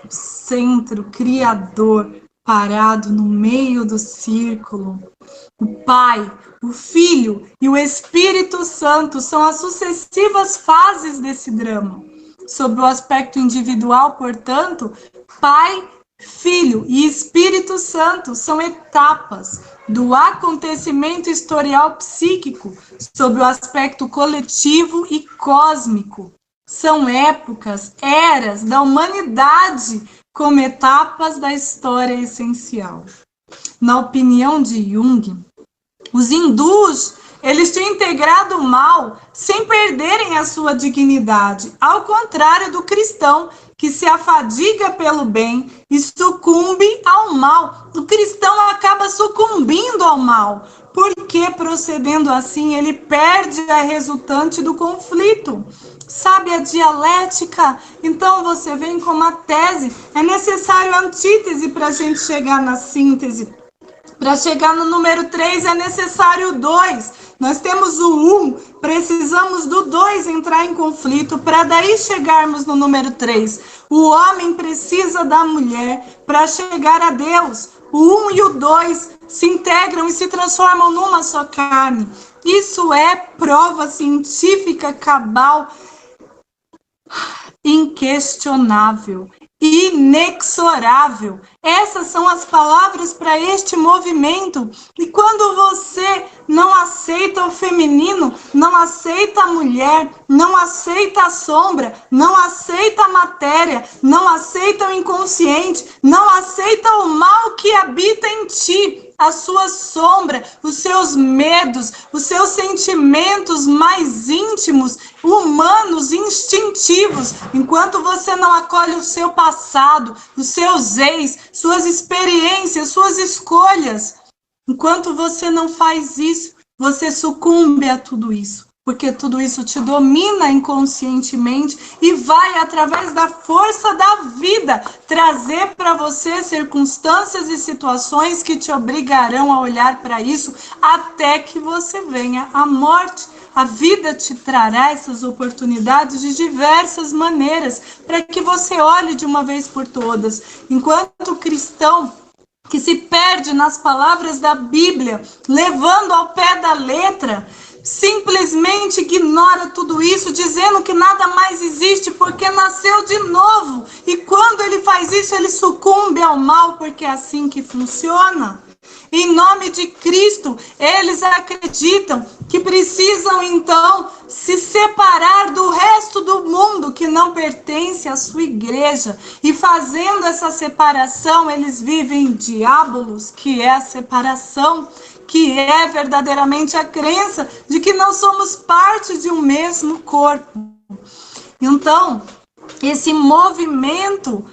centro criador, parado no meio do círculo. O Pai, o Filho e o Espírito Santo são as sucessivas fases desse drama. Sob o aspecto individual, portanto, Pai, Filho e Espírito Santo são etapas do acontecimento historial psíquico sob o aspecto coletivo e cósmico. São épocas, eras da humanidade como etapas da história essencial. Na opinião de Jung, os hindus, eles tinham integrado o mal sem perderem a sua dignidade, ao contrário do cristão, que se afadiga pelo bem e sucumbe ao mal. O cristão acaba sucumbindo ao mal, porque procedendo assim ele perde a resultante do conflito. Sabe a dialética? Então você vem com uma tese, é necessário a antítese para a gente chegar na síntese. Para chegar no número 3 é necessário o 2. Nós temos o 1, precisamos do 2 entrar em conflito para daí chegarmos no número 3. O homem precisa da mulher para chegar a Deus. O 1 e o 2 se integram e se transformam numa só carne. Isso é prova científica cabal, inquestionável, inexorável. Essas são as palavras para este movimento. E quando você não aceita o feminino, não aceita a mulher, não aceita a sombra, não aceita a matéria, não aceita o inconsciente, não aceita o mal que habita em ti, a sua sombra, os seus medos, os seus sentimentos mais íntimos, humanos, instintivos, enquanto você não acolhe o seu passado, os seus ex, suas experiências, suas escolhas, enquanto você não faz isso, você sucumbe a tudo isso, porque tudo isso te domina inconscientemente e vai, através da força da vida, trazer para você circunstâncias e situações que te obrigarão a olhar para isso até que você venha à morte. A vida te trará essas oportunidades de diversas maneiras, para que você olhe de uma vez por todas. Enquanto cristão que se perde nas palavras da Bíblia, levando ao pé da letra, simplesmente ignora tudo isso, dizendo que nada mais existe porque nasceu de novo. E quando ele faz isso, ele sucumbe ao mal, porque é assim que funciona. Em nome de Cristo, eles acreditam que precisam, então, se separar do resto do mundo que não pertence à sua igreja. E fazendo essa separação, eles vivem diabolos, que é a separação, que é verdadeiramente a crença de que não somos parte de um mesmo corpo. Então, esse movimento,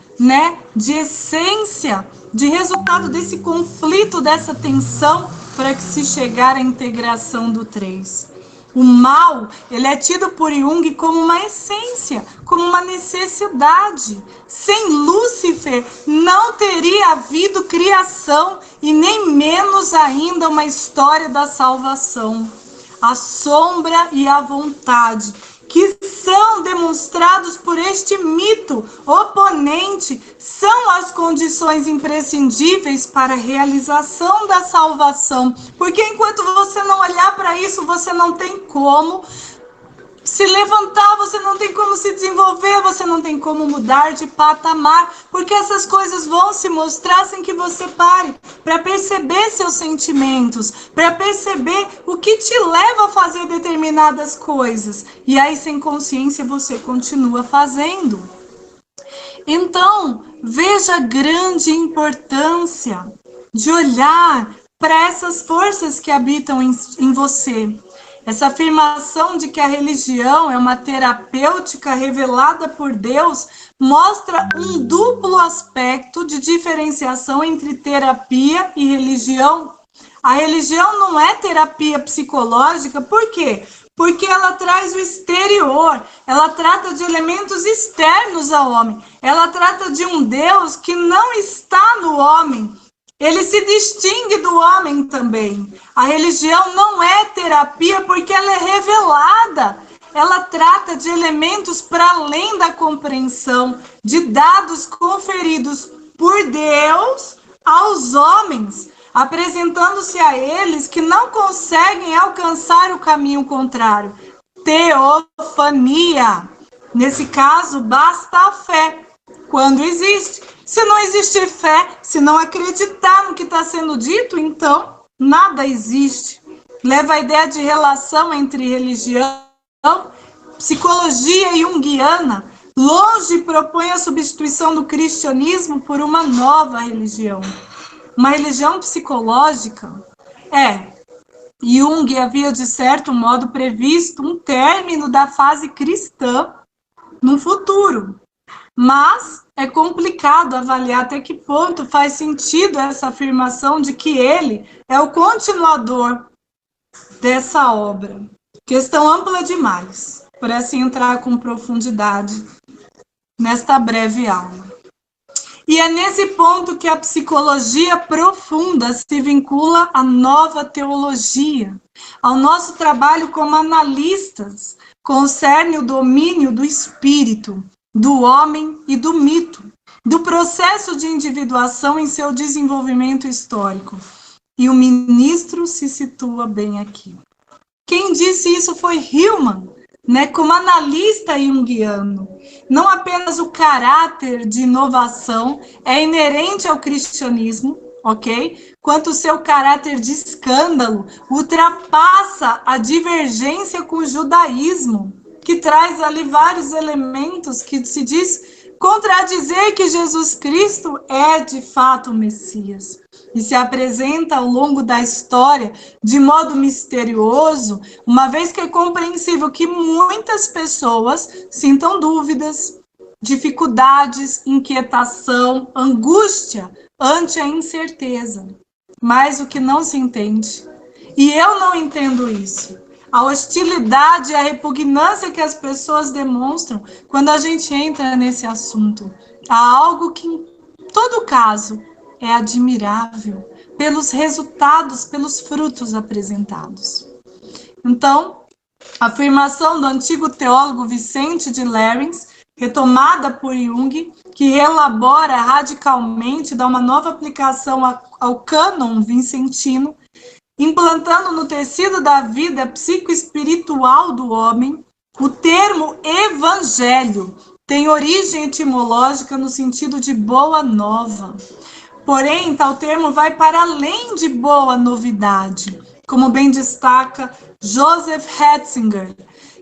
de essência, de resultado desse conflito, dessa tensão, para que se chegar à integração do três. O mal, ele é tido por Jung como uma essência, como uma necessidade. Sem Lúcifer, não teria havido criação e nem menos ainda uma história da salvação. A sombra e a vontade, que são demonstrados por este mito oponente, são as condições imprescindíveis para a realização da salvação. Porque enquanto você não olhar para isso, você não tem como se levantar, você não tem como se desenvolver, você não tem como mudar de patamar, porque essas coisas vão se mostrar sem que você pare para perceber seus sentimentos, para perceber o que te leva a fazer determinadas coisas. E aí, sem consciência, você continua fazendo. Então, veja a grande importância de olhar para essas forças que habitam em você. Essa afirmação de que a religião é uma terapêutica revelada por Deus mostra um duplo aspecto de diferenciação entre terapia e religião. A religião não é terapia psicológica, por quê? Porque ela traz o exterior, ela trata de elementos externos ao homem, ela trata de um Deus que não está no homem. Ele se distingue do homem também. A religião não é terapia porque ela é revelada. Ela trata de elementos para além da compreensão, de dados conferidos por Deus aos homens, apresentando-se a eles que não conseguem alcançar o caminho contrário. Teofania. Nesse caso, basta a fé, quando existe. Se não existir fé, se não acreditar no que está sendo dito, então nada existe. Leva a ideia de relação entre religião, psicologia junguiana, longe propõe a substituição do cristianismo por uma nova religião. Uma religião psicológica Jung havia, de certo modo, previsto um término da fase cristã no futuro. Mas é complicado avaliar até que ponto faz sentido essa afirmação de que ele é o continuador dessa obra. Questão ampla demais, para assim entrar com profundidade nesta breve aula. E é nesse ponto que a psicologia profunda se vincula à nova teologia. Ao nosso trabalho como analistas, concerne o domínio do espírito, do homem e do mito, do processo de individuação em seu desenvolvimento histórico. E o ministro se situa bem aqui. Quem disse isso foi Hillman, como analista junguiano. Não apenas o caráter de inovação é inerente ao cristianismo, quanto o seu caráter de escândalo ultrapassa a divergência com o judaísmo, que traz ali vários elementos que se diz contradizer que Jesus Cristo é de fato o Messias. E se apresenta ao longo da história de modo misterioso, uma vez que é compreensível que muitas pessoas sintam dúvidas, dificuldades, inquietação, angústia ante a incerteza. Mas o que não se entende, e eu não entendo isso, a hostilidade e a repugnância que as pessoas demonstram quando a gente entra nesse assunto. Há algo que, em todo caso, é admirável pelos resultados, pelos frutos apresentados. Então, a afirmação do antigo teólogo Vicente de Lérins, retomada por Jung, que elabora radicalmente, dá uma nova aplicação ao cânon vicentino, implantando no tecido da vida psicoespiritual do homem, o termo evangelho tem origem etimológica no sentido de boa nova. Porém, tal termo vai para além de boa novidade, como bem destaca Joseph Ratzinger.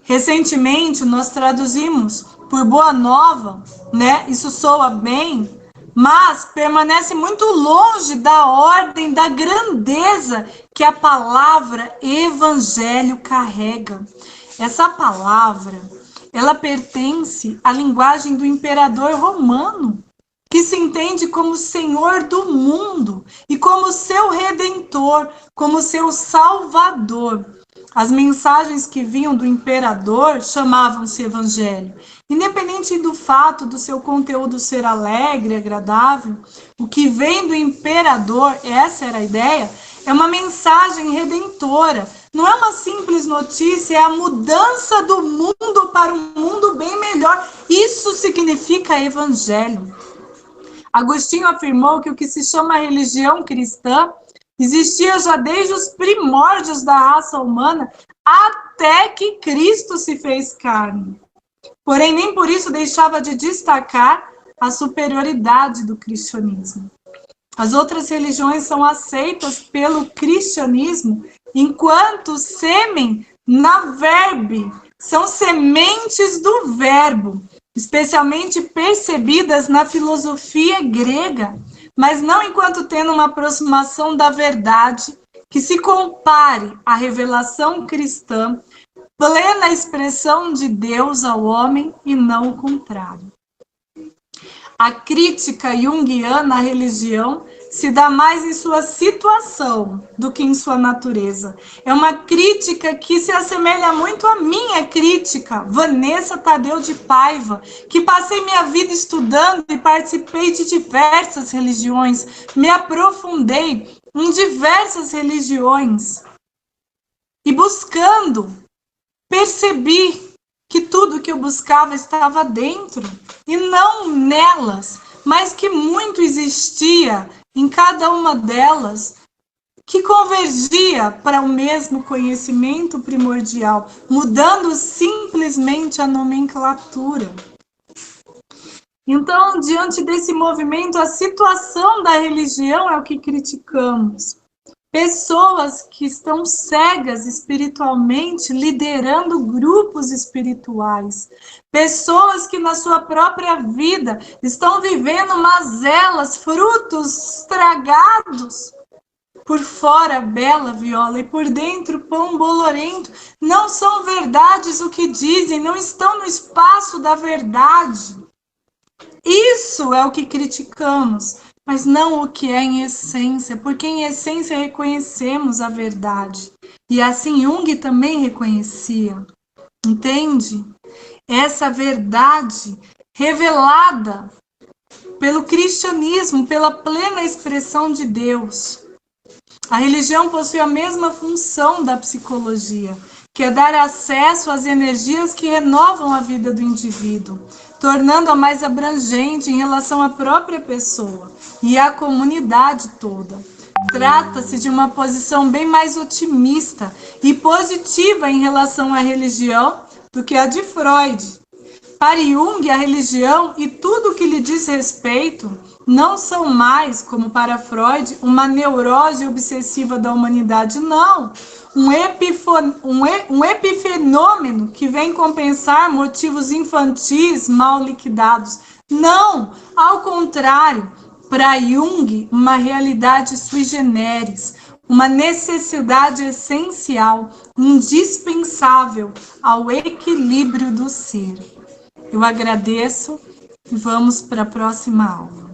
Recentemente, nós traduzimos por boa nova, né? Isso soa bem, mas permanece muito longe da ordem, da grandeza que a palavra evangelho carrega. Essa palavra, ela pertence à linguagem do imperador romano, que se entende como Senhor do mundo e como seu Redentor, como seu Salvador. As mensagens que vinham do imperador chamavam-se evangelho. Independente do fato do seu conteúdo ser alegre, agradável, o que vem do imperador, essa era a ideia, é uma mensagem redentora. Não é uma simples notícia, é a mudança do mundo para um mundo bem melhor. Isso significa evangelho. Agostinho afirmou que o que se chama religião cristã existia já desde os primórdios da raça humana, até que Cristo se fez carne. Porém, nem por isso deixava de destacar a superioridade do cristianismo. As outras religiões são aceitas pelo cristianismo enquanto sêmen na verbe, são sementes do verbo, especialmente percebidas na filosofia grega, mas não enquanto tendo uma aproximação da verdade que se compare à revelação cristã, plena expressão de Deus ao homem e não o contrário. A crítica junguiana à religião se dá mais em sua situação do que em sua natureza. É uma crítica que se assemelha muito à minha crítica, Vanessa Tadeu de Paiva, que passei minha vida estudando e participei de diversas religiões, me aprofundei em diversas religiões e buscando, percebi que tudo que eu buscava estava dentro e não nelas, mas que muito existia em cada uma delas, que convergia para o mesmo conhecimento primordial, mudando simplesmente a nomenclatura. Então, diante desse movimento, a situação da religião é o que criticamos. Pessoas que estão cegas espiritualmente, liderando grupos espirituais. Pessoas que na sua própria vida estão vivendo mazelas, frutos estragados. Por fora, bela viola, e por dentro, pão bolorento. Não são verdades o que dizem, não estão no espaço da verdade. Isso é o que criticamos. Mas não o que é em essência, porque em essência reconhecemos a verdade. E assim Jung também reconhecia. Entende? Essa verdade revelada pelo cristianismo, pela plena expressão de Deus. A religião possui a mesma função da psicologia, que é dar acesso às energias que renovam a vida do indivíduo, tornando-a mais abrangente em relação à própria pessoa e à comunidade toda. Trata-se de uma posição bem mais otimista e positiva em relação à religião do que a de Freud. Para Jung, a religião e tudo o que lhe diz respeito não são mais, como para Freud, uma neurose obsessiva da humanidade, não. Um epifenômeno que vem compensar motivos infantis mal liquidados. Não, ao contrário, para Jung, uma realidade sui generis, uma necessidade essencial, indispensável ao equilíbrio do ser. Eu agradeço e vamos para a próxima aula.